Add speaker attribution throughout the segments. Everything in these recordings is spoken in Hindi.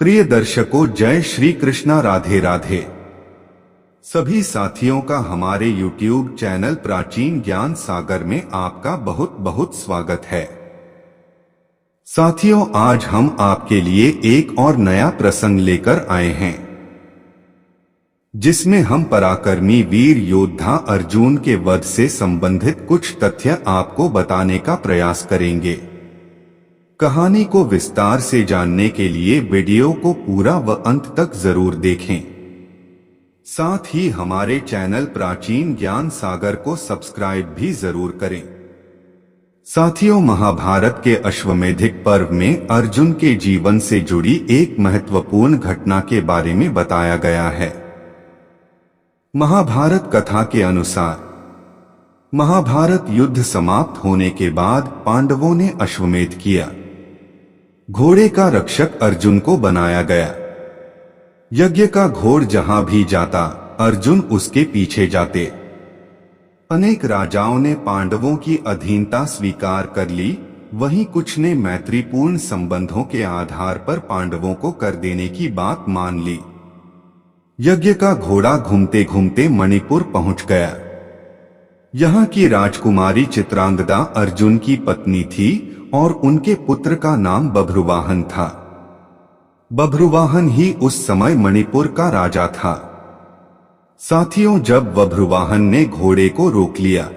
Speaker 1: प्रिय दर्शकों, जय श्री कृष्णा, राधे राधे। सभी साथियों का हमारे YouTube चैनल प्राचीन ज्ञान सागर में आपका बहुत बहुत स्वागत है। साथियों, आज हम आपके लिए एक और नया प्रसंग लेकर आए हैं, जिसमें हम पराक्रमी वीर योद्धा अर्जुन के वध से संबंधित कुछ तथ्य आपको बताने का प्रयास करेंगे। कहानी को विस्तार से जानने के लिए वीडियो को पूरा व अंत तक जरूर देखें। साथ ही हमारे चैनल प्राचीन ज्ञान सागर को सब्सक्राइब भी जरूर करें। साथियों, महाभारत के अश्वमेधिक पर्व में अर्जुन के जीवन से जुड़ी एक महत्वपूर्ण घटना के बारे में बताया गया है। महाभारत कथा के अनुसार महाभारत युद्ध समाप्त होने के बाद पांडवों ने अश्वमेध किया। घोड़े का रक्षक अर्जुन को बनाया गया। यज्ञ का घोड़ जहां भी जाता, अर्जुन उसके पीछे जाते। अनेक राजाओं ने पांडवों की अधीनता स्वीकार कर ली, वहीं कुछ ने मैत्रीपूर्ण संबंधों के आधार पर पांडवों को कर देने की बात मान ली। यज्ञ का घोड़ा घूमते घूमते मणिपुर पहुंच गया। यहाँ की राजकुमारी चित्रांगदा अर्जुन की पत्नी थी और उनके पुत्र का नाम बभ्रुवाहन था। बभ्रुवाहन ही उस समय मणिपुर का राजा था। साथियों, जब बभ्रुवाहन ने घोड़े को रोक लिया,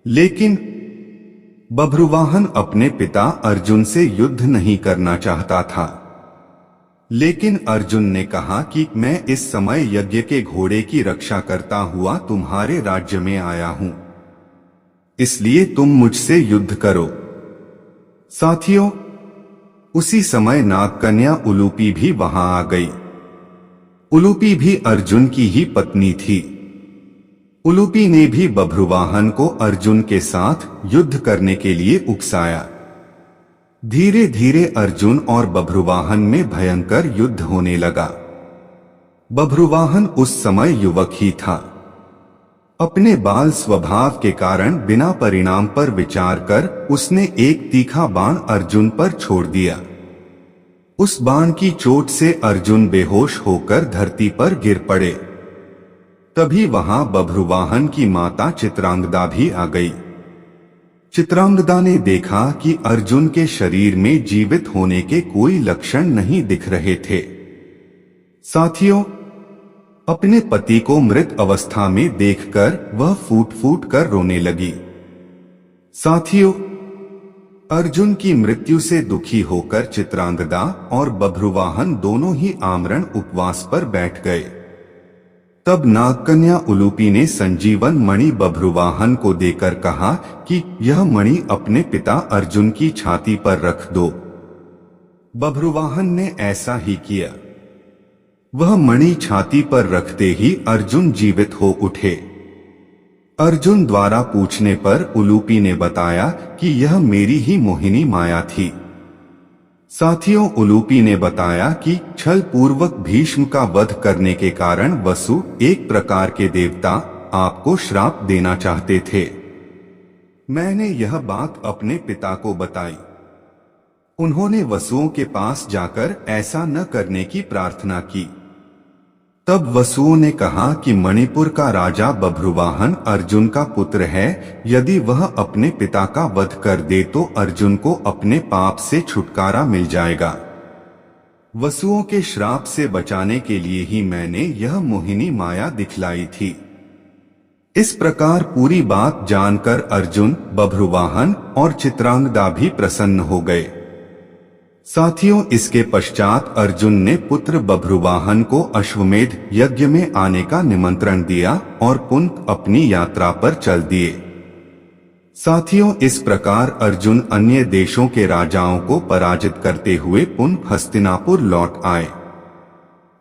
Speaker 1: लेकिन बभ्रुवाहन अपने पिता अर्जुन से युद्ध नहीं करना चाहता था। लेकिन अर्जुन ने कहा कि मैं इस समय यज्ञ के घोड़े की रक्षा करता हुआ तुम्हारे राज्य में आया हूं, इसलिए तुम मुझसे युद्ध करो। साथियों, उसी समय नागकन्या उलूपी भी वहां आ गई। उलूपी भी अर्जुन की ही पत्नी थी। उलूपी ने भी बभ्रुवाहन को अर्जुन के साथ युद्ध करने के लिए उकसाया। धीरे धीरे अर्जुन और बभ्रुवाहन में भयंकर युद्ध होने लगा। बभ्रुवाहन उस समय युवक ही था। अपने बाल स्वभाव के कारण बिना परिणाम पर विचार कर उसने एक तीखा बाण अर्जुन पर छोड़ दिया। उस बाण की चोट से अर्जुन बेहोश होकर धरती पर गिर पड़े। तभी वहां बभ्रुवाहन की माता चित्रांगदा भी आ गई। चित्रांगदा ने देखा कि अर्जुन के शरीर में जीवित होने के कोई लक्षण नहीं दिख रहे थे। साथियों, अपने पति को मृत अवस्था में देखकर वह फूट फूट कर रोने लगी। साथियों, अर्जुन की मृत्यु से दुखी होकर चित्रांगदा और बभ्रुवाहन दोनों ही आमरण उपवास पर बैठ गए। तब नागकन्या उलूपी ने संजीवन मणि बभ्रुवाहन को देकर कहा कि यह मणि अपने पिता अर्जुन की छाती पर रख दो। बभ्रुवाहन ने ऐसा ही किया। वह मणि छाती पर रखते ही अर्जुन जीवित हो उठे। अर्जुन द्वारा पूछने पर उलूपी ने बताया कि यह मेरी ही मोहिनी माया थी। साथियों, उलूपी ने बताया कि छल पूर्वक भीष्म का वध करने के कारण वसु, एक प्रकार के देवता, आपको श्राप देना चाहते थे। मैंने यह बात अपने पिता को बताई। उन्होंने वसुओं के पास जाकर ऐसा न करने की प्रार्थना की। तब वसुओं ने कहा कि मणिपुर का राजा बभ्रुवाहन अर्जुन का पुत्र है। यदि वह अपने पिता का वध कर दे तो अर्जुन को अपने पाप से छुटकारा मिल जाएगा। वसुओं के श्राप से बचाने के लिए ही मैंने यह मोहिनी माया दिखलाई थी। इस प्रकार पूरी बात जानकर अर्जुन, बभ्रुवाहन और चित्रांगदा भी प्रसन्न हो गए। साथियों, इसके पश्चात अर्जुन ने पुत्र बभ्रुवाहन को अश्वमेध यज्ञ में आने का निमंत्रण दिया और पुनः अपनी यात्रा पर चल दिए। साथियों, इस प्रकार अर्जुन अन्य देशों के राजाओं को पराजित करते हुए पुनः हस्तिनापुर लौट आए।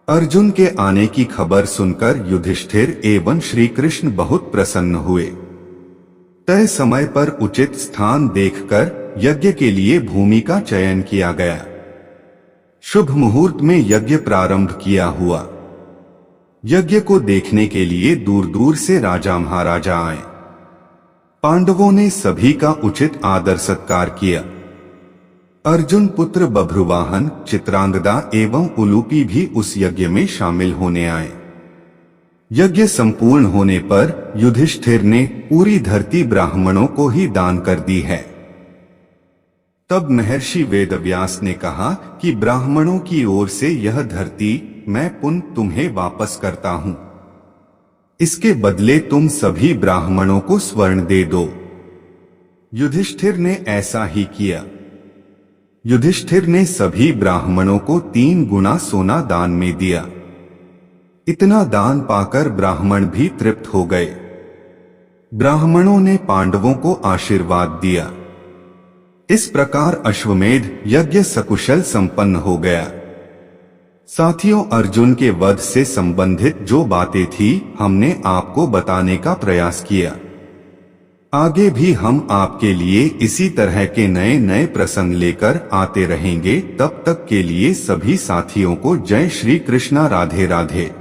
Speaker 1: अर्जुन के आने की खबर सुनकर युधिष्ठिर एवं श्री कृष्ण बहुत प्रसन्न हुए। तय समय पर उचित स्थान देखकर यज्ञ के लिए भूमि का चयन किया गया। शुभ मुहूर्त में यज्ञ प्रारंभ किया हुआ। यज्ञ को देखने के लिए दूर दूर से राजा महाराजा आए। पांडवों ने सभी का उचित आदर सत्कार किया। अर्जुन पुत्र बभ्रुवाहन, चित्रांगदा एवं उलूपी भी उस यज्ञ में शामिल होने आए। यज्ञ संपूर्ण होने पर युधिष्ठिर ने पूरी धरती ब्राह्मणों को ही दान कर दी है। तब महर्षि वेदव्यास ने कहा कि ब्राह्मणों की ओर से यह धरती मैं पुनः तुम्हें वापस करता हूं। इसके बदले तुम सभी ब्राह्मणों को स्वर्ण दे दो। युधिष्ठिर ने ऐसा ही किया। युधिष्ठिर ने सभी ब्राह्मणों को 3 गुना सोना दान में दिया। इतना दान पाकर ब्राह्मण भी तृप्त हो गए। ब्राह्मणों ने पांडवों को आशीर्वाद दिया। इस प्रकार अश्वमेध यज्ञ सकुशल संपन्न हो गया। साथियों, अर्जुन के वध से संबंधित जो बातें थी हमने आपको बताने का प्रयास किया। आगे भी हम आपके लिए इसी तरह के नए नए प्रसंग लेकर आते रहेंगे। तब तक के लिए सभी साथियों को जय श्री कृष्णा। राधे राधे।